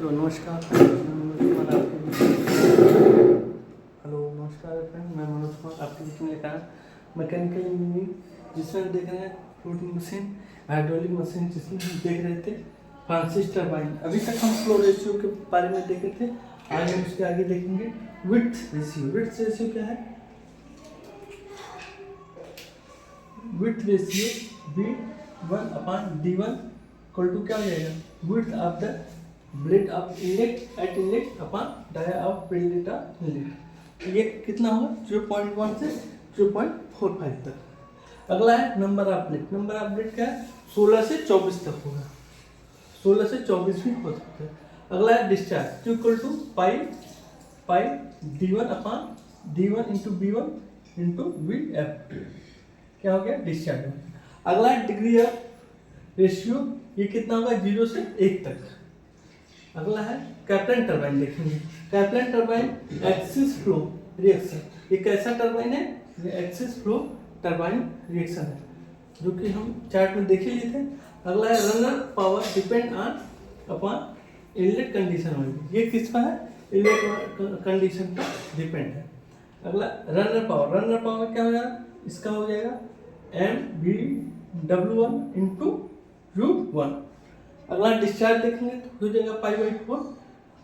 Hello नमस्कार friend, मैं मनोज कुमार आपके बीच में लेकर आया मैकेनिकल इंजीनियरिंग, जिसमें हम देख रहे हैं फ्लूइड मशीन, हाइड्रोलिक मशीन, जिसमें हम देख रहे थे फ्रांसिस टरबाइन। अभी तक हम फ्लो रेशियो के बारे में देखे थे, आज हम उसके आगे देखेंगे विड्थ रेशियो। विड्थ रेशियो क्या है? Width ratio V1/D1 equal to क्या हो जाएगा? Width of the blade of inlet at inlet upon dia of blade of inlet. ये कितना होगा? 0.1 से 0.45 तक। अगला है number of blade. Number of blade क्या है? 16 से 24 तक होगा, 16 से 24 भी हो सकता है। अगला है discharge, equal to pi D1 upon D1 into B1 into VF, क्या हो गया? डिस्चार्ज। अगला है डिग्री ऑफ रेशियो, ये कितना होगा? 0 से 1 तक। अगला है कैप्लन टरबाइन। देखेंगे Kaplan turbine axis flow reaction, ये कैसा टरबाइन है? ये एक्सिस फ्लो टरबाइन रिएक्शन है, जो कि हम चार्ट में देख लिए थे। अगला है runner power depend on upon inlet condition only, ये किस पर है? इनलेट कंडीशन पर डिपेंड है। अगला रनर पावर क्या हो जाएगा? इसका हो जाएगा MVW1 इंटू U1। अगला डिस्चार्ज देखेंगे तो हो जाएगा पाई/4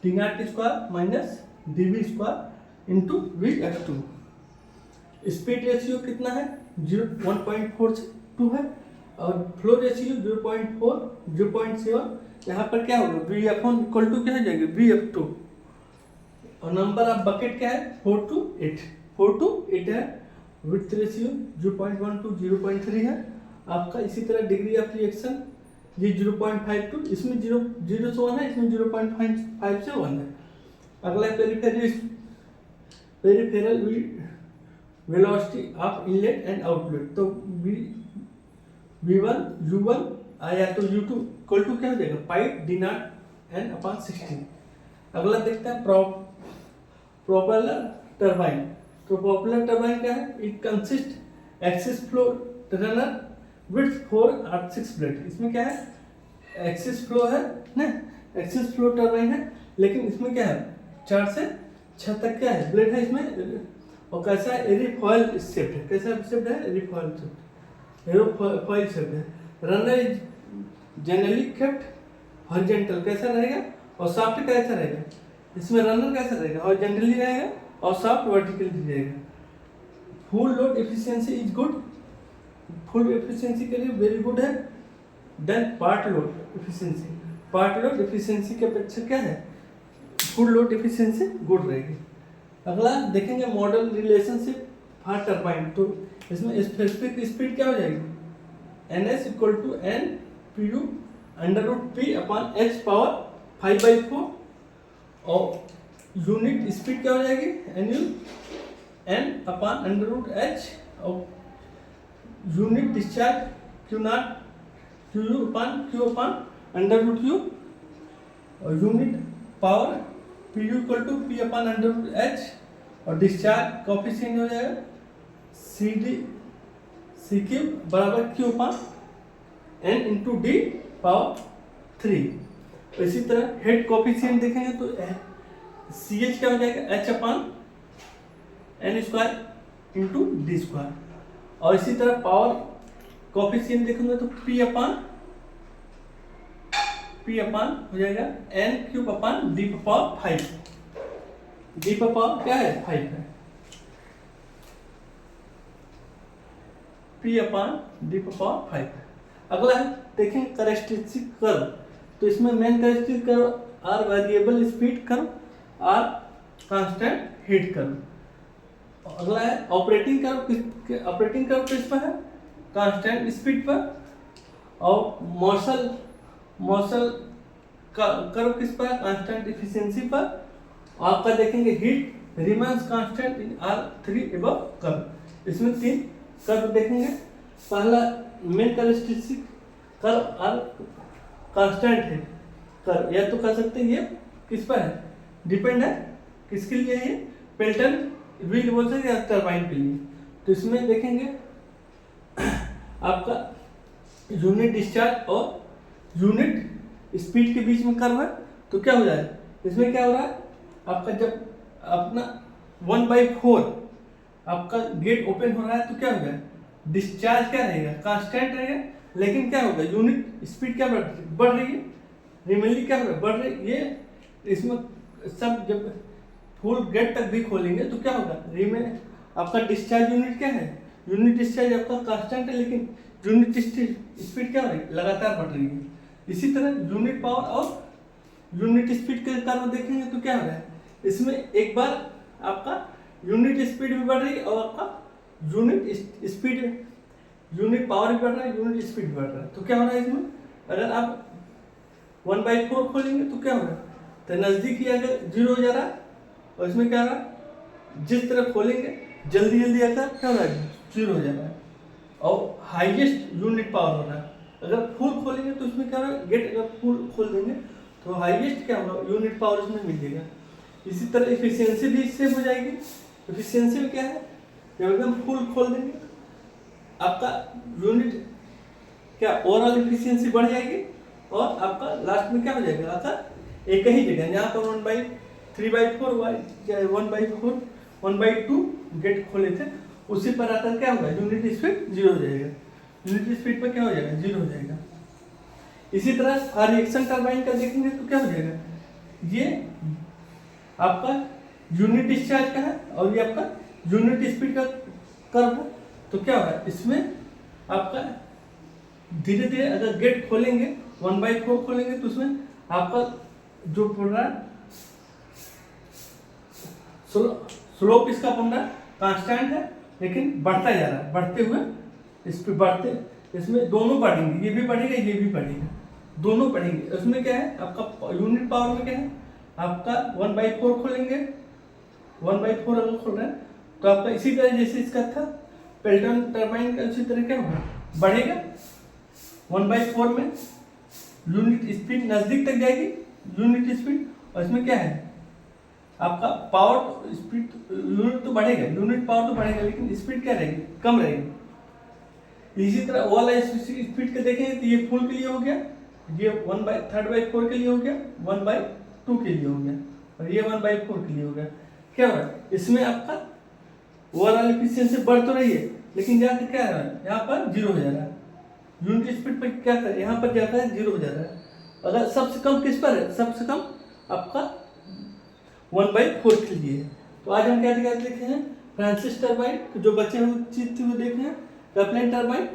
D0² minus DV² into VF2। Speed ratio कितना है? 1.4 से 2 है, और फ्लो रेशियो 0.4 0.7। यहाँ पर क्या होगा? VF1 इक्वल टू क्या हो जाएगा? VF2। और नंबर ऑफ बकेट क्या है? 4 to 8 है। विड्थ रेशियो 0.1 to 0.3 है आपका। इसी तरह डिग्री ऑफ रिएक्शन ये 0.52, इसमें 0 से 1 है, इसमें 0.5 से 1 है। अगला peripheral velocity of inlet and outlet, तो V1 U1 आया तो U2 इक्वल टू क्या हो जाएगा? पाई D0 n अपॉन 16। अगला देखते हैं प्रोपेलर टरबाइन। तो प्रोपेलर टरबाइन क्या है? It consist axis flow runner with 4 और 6 ब्लेड। इसमें क्या है? एक्सिस फ्लो है ना, एक्सिस फ्लो टरबाइन है, लेकिन इसमें क्या है? 4 से 6 तक क्या है? ब्लेड है इसमें। और कैसा है? एरोफॉइल शेप्ड है। कैसा शेप्ड है? एरोफॉइल शेप्ड है। Runner is generally kept horizontal, कैसा रहेगा? और सॉफ्ट कैसा रहेगा? इसमें रनर कैसा रहेगा? हॉरिजॉन्टली रहेगा और सॉफ्ट वर्टिकली रहेगा। Full load efficiency is good, full efficiency के लिए वेरी गुड है। देन पार्ट लोड एफिशिएंसी के अपेक्षा क्या है? फुल लोड एफिशिएंसी गुड रहेगी। अगला देखेंगे मॉडल रिलेशनशिप फॉर टरबाइन। तो इसमें स्पेसिफिक स्पीड क्या हो जाएगी? NS equal to NPU √P upon H power 5/4। और यूनिट स्पीड क्या हो जाएगी? NU N upon √H। और unit discharge Q0 QU upon Q upon √U। और unit power PU equal to P upon √H। और डिस्चार्ज कोफिशिएंट हो जाएगा CQ बराबर Q upon N into D power 3। इसी तरह हेड कोफिशिएंट देखेंगे तो CH क्या हो जाएगा? H upon N² into D²। और इसी तरह पावर कोफिशिएंट देखेंगे तो P अपॉन हो जाएगा N³ upon D power 5। D power क्या है? 5 है। P अपॉन D पावर 5 है। अगला है देखें कैरेक्टरिस्टिक कर्व। तो इसमें main characteristic curve are variable speed curve, are constant head curve. अगला है ऑपरेटिंग कर्व किस पर है? कांस्टेंट स्पीड पर। और मॉर्सल कर्व किस पर है? कांस्टेंट एफिशिएंसी पर। आपका देखेंगे head remains constant in R3 above curve. इसमें 3 कर्व देखेंगे। पहला main characteristic curve are constant है कर्व, या तो कह सकते हैं ये किस पर है? डिपेंड है। किसके लिए? ये पेल्टन व्हील बोल सकते हैं टरबाइन के लिए। तो इसमें देखेंगे आपका यूनिट डिस्चार्ज और यूनिट स्पीड के बीच में कर्व है। तो क्या हो जाएगा, इसमें क्या हो रहा है आपका, जब अपना 1/4 आपका गेट ओपन हो रहा है तो क्या होगा, डिस्चार्ज क्या रहेगा, कांस्टेंट रहेगा, लेकिन क्या होगा, यूनिट स्पीड क्या बढ़ रही है, रिमेनली क्या होगा, बढ़ रही है। ये इसमें सब जब फुल गेट तक भी खोलेंगे तो क्या होगा, रिमेन आपका डिस्चार्ज यूनिट क्या है, यूनिट डिस्चार्ज आपका कांस्टेंट है, लेकिन यूनिट स्पीड क्या हो रही है, लगातार बढ़ रही है। इसी तरह यूनिट पावर और यूनिट स्पीड के कर्व देखेंगे तो क्या हो रहा है, इसमें एक बार आपका यूनिट स्पीड भी बढ़ रही है और आपका यूनिट पावर भी बढ़ रहा है, यूनिट स्पीड भी बढ़ रहा है। तो क्या हो रहा है इसमें, अगर आप 1/4 खोलेंगे तो क्या हो रहा है, तो नज़दीक ही अगर 0 हो जा रहा है, और इसमें क्या हो रहा है, जिस तरह खोलेंगे जल्दी जल्दी आकर क्या हो रहा है, 0 हो जा रहा है, और हाईएस्ट यूनिट पावर हो रहा है। अगर फुल खोलेंगे तो इसमें क्या हो रहा है, गेट अगर फुल खोल देंगे तो हाईएस्ट क्या होगा, यूनिट पावर इसमें मिलेगा। इसी तरह एफिशिएंसी भी इससे हो जाएगी। एफिशिएंसी में क्या है, जब एकदम फुल खोल देंगे आपका यूनिट क्या ओवरऑल एफिशिएंसी बढ़ जाएगी, और आपका लास्ट में क्या हो जाएगा, आपका एक ही जगह जहाँ पर 1/3/4 1/2 गेट खोले थे उसी पर आकर क्या होगा, यूनिट स्पीड 0 हो जाएगा, यूनिट स्पीड पर क्या हो जाएगा, 0 हो जाएगा। इसी तरह रिएक्शन टरबाइन का देखेंगे तो क्या हो जाएगा, ये आपका यूनिट डिस्चार्ज का है और ये आपका यूनिट स्पीड का कर्व है। तो क्या होगा, इसमें आपका धीरे धीरे अगर गेट खोलेंगे 1/4 खोलेंगे तो उसमें आपका जो पड़ रहा है स्लोप इसका पड़ रहा है कांस्टेंट है, लेकिन बढ़ता जा रहा है, बढ़ते हुए इस पे बढ़ते, इसमें दोनों बढ़ेंगे, ये भी बढ़ेगा ये भी बढ़ेगा, दोनों बढ़ेंगे। उसमें क्या है आपका यूनिट पावर में क्या है, आपका 1/4 खोलेंगे, 1/4 अगर खोल रहे हैं तो आपका इसी तरह जैसे इसका था पेल्टन टरबाइन का, उसी तरह क्या होगा, बढ़ेगा 1/4 में यूनिट स्पीड नजदीक तक जाएगी, यूनिट स्पीड, और इसमें क्या है आपका पावर स्पीड, यूनिट तो बढ़ेगा, यूनिट पावर तो बढ़ेगा, लेकिन स्पीड क्या रहेगी, कम रहेगी। इसी तरह ओवरऑल स्पीड के देखेंगे तो ये फुल के लिए हो गया, ये 1/3/4 के लिए हो गया, 1/2 के लिए हो गया, और ये 1/4 के लिए हो गया। क्या हो रहा है, इसमें आपका ओवरऑल एफिशिएंसी बढ़ तो रही है, लेकिन यहाँ क्या है, यहाँ पर 0 हो जा रहा है, यूनिट स्पीड पर क्या कर, यहाँ पर जाता है 0 हो जा रहा है। अगर सबसे कम किस पर है, सबसे कम आपका 1/4 के लिए। तो आज हम क्या देखे हैं, फ्रांसिस टरबाइन जो बचे हुए चीज थी वो देखे हैं, कपलन टरबाइन,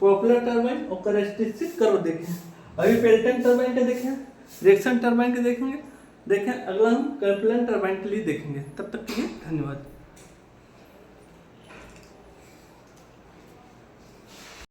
पॉपुलर टरबाइन और कैरेक्टरिस्टिक कर्व देखे हैं। अभी पेल्टन टरबाइन का देखें, रिएक्शन टरबाइन का देखेंगे, देखें अगला हम कपलन टरबाइन के लिए देखेंगे। तब तक के लिए धन्यवाद।